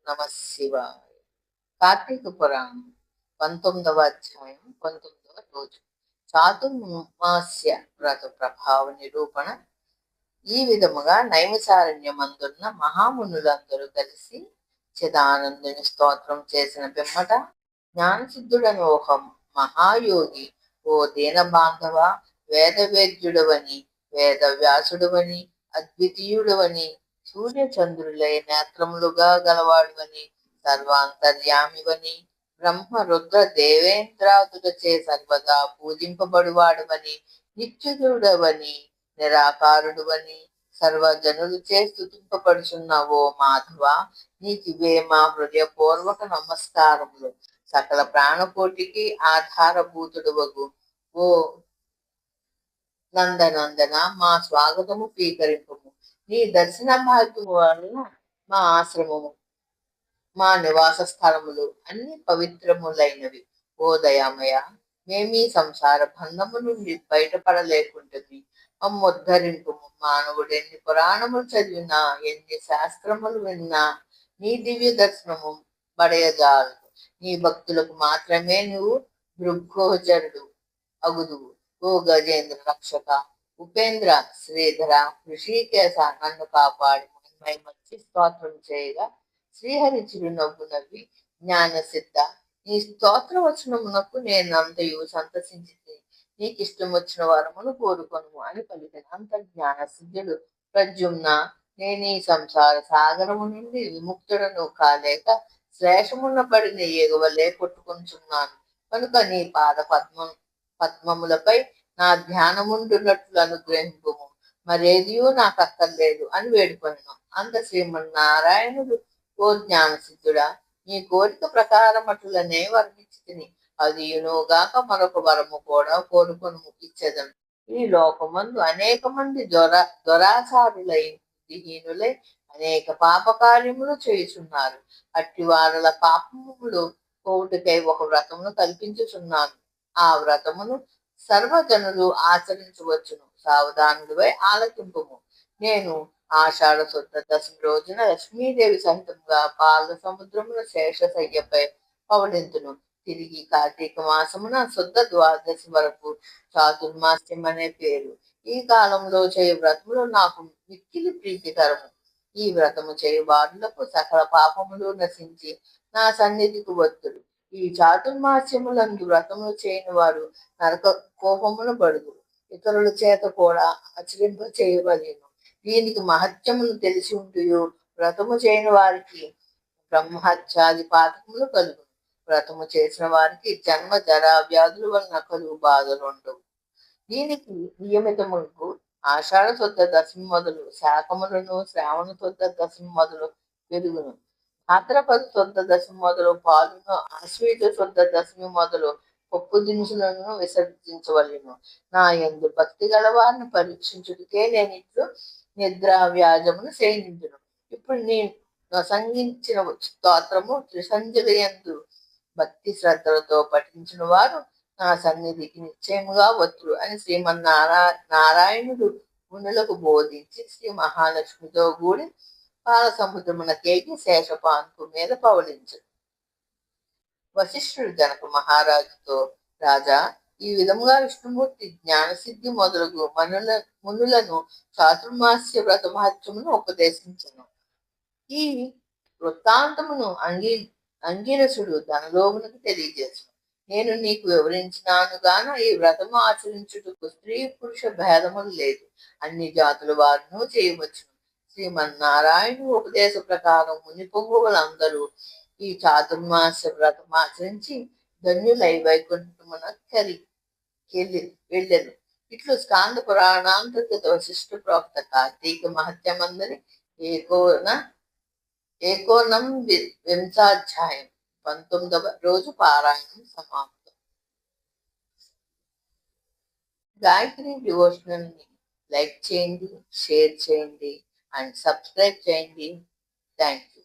నమ శివాయ. కార్తీక పురాణం 19వ అధ్యాయం 19వ రోజు. చాతుర్మాస్య వ్రత ప్రభావ నిరూపణ. ఈ విధముగా నైమిసారణ్యమందున్న మహామునులందరూ కలిసి చిదానందుని స్తోత్రం చేసిన పిమ్మట జ్ఞానసిద్ధుడని ఒక మహాయోగి, ఓ దీన బాంధవ, వేదవేద్యుడవని, వేద వ్యాసుడవని, అద్వితీయుడవని, సూర్యచంద్రులై నేత్రములుగా గలవాడువని, సర్వాంతర్యామివని, బ్రహ్మ రుద్ర దేవేంద్రాదులచే సర్వదా పూజింపబడువాడువని, నిత్యుడవని, నిరాకారుడువని, సర్వజనులచే స్తుతింపబడుచున్న ఓ మాధవ, నీకివే మా హృదయపూర్వక నమస్కారములు. సకల ప్రాణకోటికి ఆధారభూతుడవగు ఓ నందనందన, మా స్వాగతము స్వీకరింపము. నీ దర్శన భాగ్యము వలన మా ఆశ్రమము, మా నివాస స్థలములు అన్ని పవిత్రములైనవి. ఓ దయామయ, మేమీ సంసార బంధము నుండి బయటపడలేకుంటుంది. మమ్మొద్ధరింపు. మానవుడు ఎన్ని పురాణములు చదివినా, ఎన్ని శాస్త్రములు విన్నా నీ దివ్య దర్శనము పడయజాలదు. నీ భక్తులకు మాత్రమే నువ్వు భృగ్గోచరుడు అగుదువు. ఓ గజేంద్ర రక్షక, ఉపేంద్ర, శ్రీధర, ఋషికేశ, నన్ను కాపాడి మహిమర్చి స్తోత్రం చేయగా శ్రీహరి చిరునవ్వు నవ్వి, జ్ఞానసిద్ధ, నీ స్తోత్ర వచనమునకు నేనంతయు సంతసించి నీకు ఇష్టం వచ్చిన వరమును కోరుకొను అని పలికిన. అంత జ్ఞానసిద్ధుడు ప్రద్యుమ్న, నేను ఈ సంసార సాగరము నుండి విముక్తుడను కాలేక శ్లేషమున్న పడిన ఎగవలే కొట్టుకుంటున్నాను. కనుక నీ పాద పద్మములపై నా ధ్యానముండునట్లు అనుగ్రహింపు. మరేదియూ నాకు అక్కర్లేదు అని వేడుకొనను. అంత శ్రీమన్నారాయణుడు, ఓ జ్ఞానసిద్ధుడా, నీ కోరిక ప్రకారం అటులనే వర్ణించి తిని, అదియునుగాక మరొక వరము కూడా కోరుకొను ఇచ్చేదను. ఈ లోకమందు అనేక మంది దురాచారులై, బుద్ధిహీనులై అనేక పాపకార్యములు చేయుచున్నారు. అట్టి వారల పాపములు పోవుటకై ఒక వ్రతమును కల్పించుచున్నాను. ఆ వ్రతమును సర్వజనులు ఆచరించవచ్చును. సావధానుడివై ఆలకింపుము. నేను ఆషాఢ శుద్ధ దశమి రోజున లక్ష్మీదేవి సహితంగా పాల సముద్రమున శేషశయ్యపై పవళింతును. తిరిగి కార్తీక మాసమున శుద్ధ ద్వాదశి వరకు చాతుర్మాస్యం అనే పేరు. ఈ కాలంలో చేయు వ్రతములు నాకు మిక్కిలి ప్రీతికరము. ఈ వ్రతము చేయు వారులకు సకల పాపములు నశించి నా సన్నిధికి వత్తుడు. ఈ చాతుర్మాస్యములందు వ్రతములు చేయని వారు నరక కోపమును బడుగు. ఇతరుల చేత కూడా ఆచరింప చేయవలేను. దీనికి మహత్యమును తెలిసి ఉంటుయు వ్రతము చేయని వారికి బ్రహ్మహత్యాది పాతకములు కలుగు. వ్రతము చేసిన వారికి జన్మ జరా వ్యాధుల వలన కలుగు బాధలు ఉండవు. దీనికి నియమితములకు ఆషాఢ శుద్ధ దశమి మొదలు శాఖములను, శ్రావణ శుద్ధ దశమి మొదలు పెరుగును, భాద్రపద శుద్ధ దశమి మొదలు పాలును, ఆశ్వీజ శుద్ధ దశమి మొదలు పప్పు దినుసులను విసర్జించవలను. నా యందు భక్తి గల వారిని పరీక్షించుటకే నేను ఇట్లు నిద్రా వ్యాజమును సేవించును. ఇప్పుడు నేను ప్రసంగించిన స్తోత్రము త్రిసంజయందు భక్తి శ్రద్ధలతో పఠించిన వారు నా సన్నిధికి నిశ్చయముగా వత్తురు అని నారాయణుడు మునులకు బోధించి శ్రీ మహాలక్ష్మితో కూడి పాల సముద్రమున కేకి శేషపాన్పు మీద పవళించు. వశిష్ఠుడు జనక మహారాజుతో, రాజా, ఈ విధముగా విష్ణుమూర్తి జ్ఞానసిద్ధి మొదలగు మునులను చాతుర్మాస్య వ్రత మహత్యమును ఉపదేశించను. ఈ వృత్తాంతమును అంగిరసుడు ధనలోమునకు తెలియజేసు. నేను నీకు వివరించినాను గాన ఈ వ్రతము ఆచరించుటకు స్త్రీ పురుష భేదములు లేదు. అన్ని జాతుల వారును చేయవచ్చును. శ్రీమన్నారాయణు ఉపదేశ ప్రకారం ముని పొంగువులందరూ ఈ చాతుర్మాస వ్రతం ఆచరించి ధన్యులై వైకుంఠమునకెళ్ళి వెళ్ళెను. ఇట్లు స్కాంద పురాణాంతర్గత వశిష్ఠ ప్రోక్త కార్తీక మహత్యమందరి ఏకోనం వింశాధ్యాయం 19వ రోజు పారాయణం సమాప్తం. గాయత్రి డివోషనల్ ని లైక్ చేయండి, షేర్ చేయండి అండ్ సబ్స్క్రైబ్ చేయండి. Thank you.